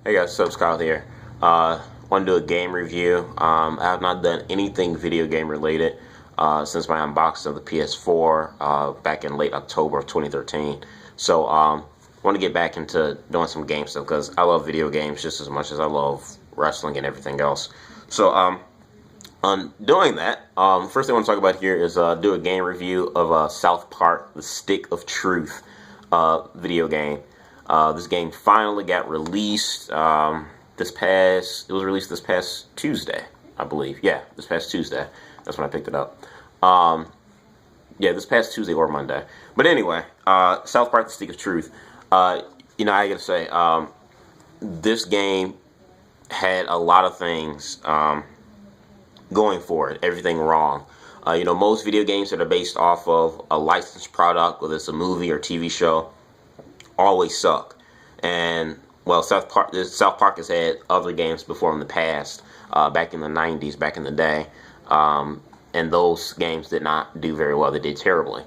Hey guys, what's up, Kyle here. Want to do a game review. I have not done anything video game related since my unboxing of the PS4 back in late October of 2013. So want to get back into doing some game stuff because I love video games just as much as I love wrestling and everything else. So on doing that, first thing I want to talk about here is do a game review of South Park: The Stick of Truth video game. This game finally got released it was released this past Tuesday, I believe. Yeah, this past Tuesday. That's when I picked it up. Yeah, this past Tuesday or Monday. But anyway, South Park: The Stick of Truth. I gotta say, this game had a lot of things going for it. Everything wrong. Most video games that are based off of a licensed product, whether it's a movie or TV show, always suck. And well, South Park has had other games before in the past, back in the 90s, back in the day, and those games did not do very well. They did terribly.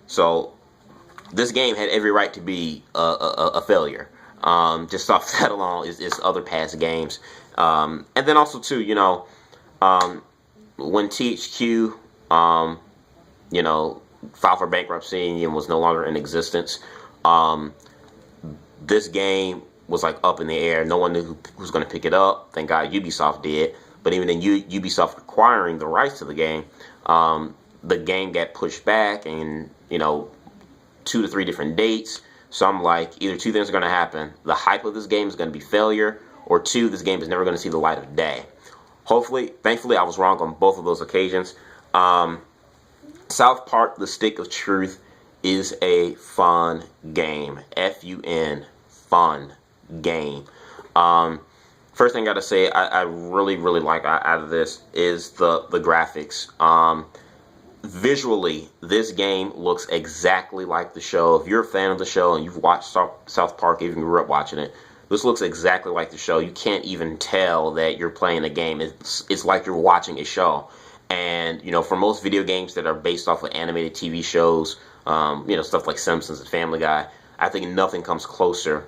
So this game had every right to be a failure. Just off that alone is other past games. And then also too, when THQ, filed for bankruptcy and was no longer in existence, this game was like up in the air. No one knew who was going to pick it up. Thank God Ubisoft did. But even in Ubisoft acquiring the rights to the game got pushed back, and 2 to 3 different dates. So I'm like, either two things are going to happen: the hype of this game is going to be failure, or two, this game is never going to see the light of day. Thankfully, I was wrong on both of those occasions. South Park: The Stick of Truth is a fun game. F-U-N, fun game. First thing I gotta say, I really, really like out of this is the graphics. Visually, this game looks exactly like the show. If you're a fan of the show and you've watched South Park, even grew up watching it, this looks exactly like the show. You can't even tell that you're playing a game. It's like you're watching a show. And, for most video games that are based off of animated TV shows, stuff like Simpsons and Family Guy, I think nothing comes closer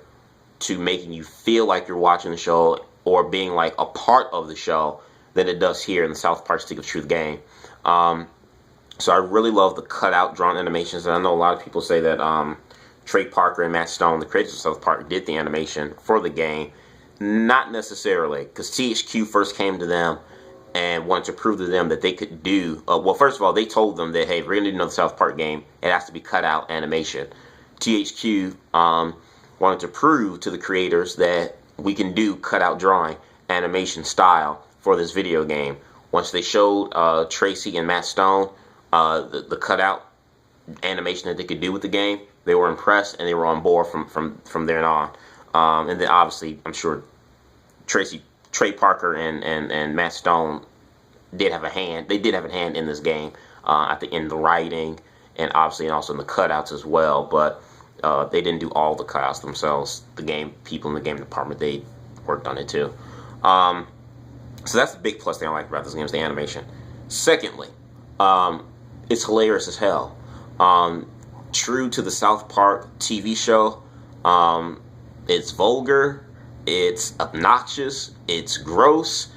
to making you feel like you're watching the show or being like a part of the show than it does here in the South Park: Stick of Truth game. So I really love the cutout drawn animations, and I know a lot of people say that Trey Parker and Matt Stone, the creators of South Park, did the animation for the game. Not necessarily, because THQ first came to them and wanted to prove to them that they could do, well, first of all, they told them that, hey, if we're going to do another South Park game, it has to be cutout animation. THQ wanted to prove to the creators that we can do cutout drawing animation style for this video game. Once they showed Tracy and Matt Stone the cutout animation that they could do with the game, they were impressed and they were on board from there on. And then obviously, I'm sure Trey Parker and Matt Stone did have a hand. They did have a hand in this game, in the writing and obviously and also in the cutouts as well. But they didn't do all the cutouts themselves. The game people in the game department, they worked on it too. So that's the big plus thing I like about this game is the animation. Secondly, it's hilarious as hell. True to the South Park TV show, it's vulgar, it's obnoxious, it's gross,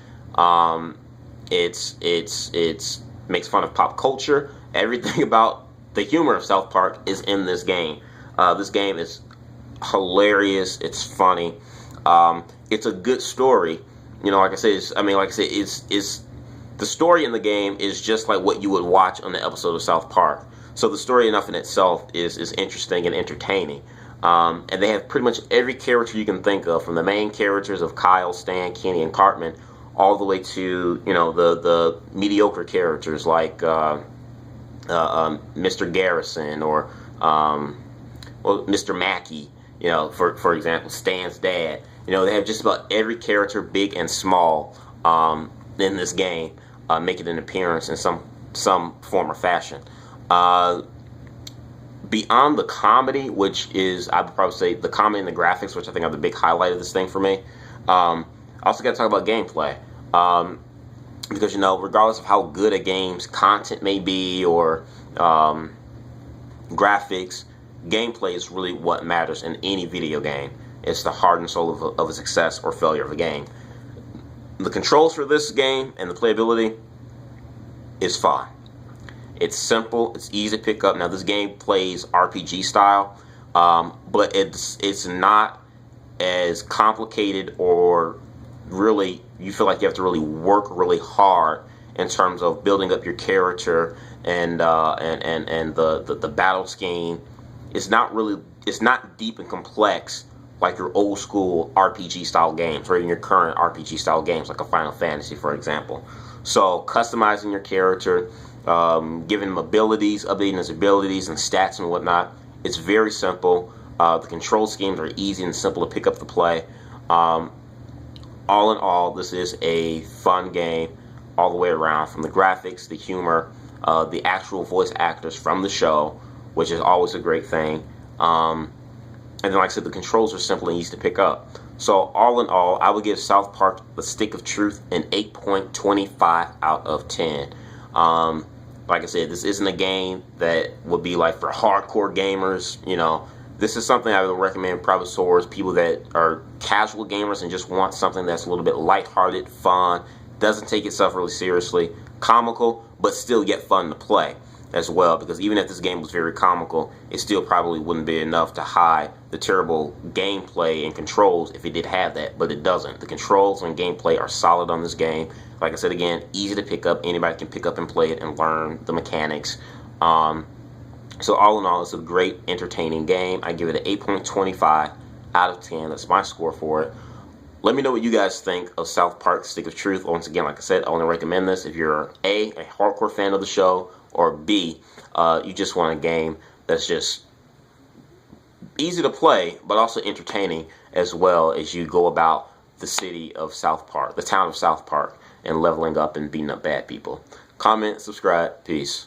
it's makes fun of pop culture. Everything about the humor of South Park is in this game. This game is hilarious. It's funny. It's a good story. Like I said, it's the story in the game is just like what you would watch on the episode of South Park. So the story enough in itself is interesting and entertaining. And they have pretty much every character you can think of, from the main characters of Kyle, Stan, Kenny, and Cartman, all the way to the mediocre characters like Mr. Garrison or Mr. Mackey. For example, Stan's dad. They have just about every character, big and small, in this game, making an appearance in some form or fashion. Beyond the comedy, which is, I would probably say, the comedy and the graphics, which I think are the big highlight of this thing for me. I also got to talk about gameplay, because regardless of how good a game's content may be or graphics, gameplay is really what matters in any video game. It's the heart and soul of a success or failure of a game. The controls for this game and the playability is fine. It's simple. It's easy to pick up. Now, this game plays RPG style, but it's not as complicated, or really you feel like you have to really work really hard in terms of building up your character and the battle scheme. It's not deep and complex like your old school RPG style games, or even your current RPG style games like a Final Fantasy, for example. So customizing your character, giving him abilities, updating his abilities and stats and whatnot, it's very simple. The control schemes are easy and simple to pick up the play. All in all, this is a fun game all the way around, from the graphics, the humor, the actual voice actors from the show, which is always a great thing. And then, like I said, the controls are simple and easy to pick up. So all in all, I would give South Park: The Stick of Truth an 8.25 out of 10. Like I said, this isn't a game that would be like for hardcore gamers. You know, this is something I would recommend probably towards people that are casual gamers and just want something that's a little bit lighthearted, fun, doesn't take itself really seriously, comical, but still yet fun to play as well. Because even if this game was very comical, it still probably wouldn't be enough to hide the terrible gameplay and controls if it did have that, but it doesn't. The controls and gameplay are solid on this game. Like I said again, easy to pick up. Anybody can pick up and play it and learn the mechanics. So all in all, it's a great, entertaining game. I give it an 8.25 out of 10. That's my score for it. Let me know what you guys think of South Park: Stick of Truth. Once again, like I said, I only recommend this if you're a hardcore fan of the show, or B, you just want a game that's just easy to play, but also entertaining as well as you go about the city of South Park, the town of South Park, and leveling up and beating up bad people. Comment, subscribe, peace.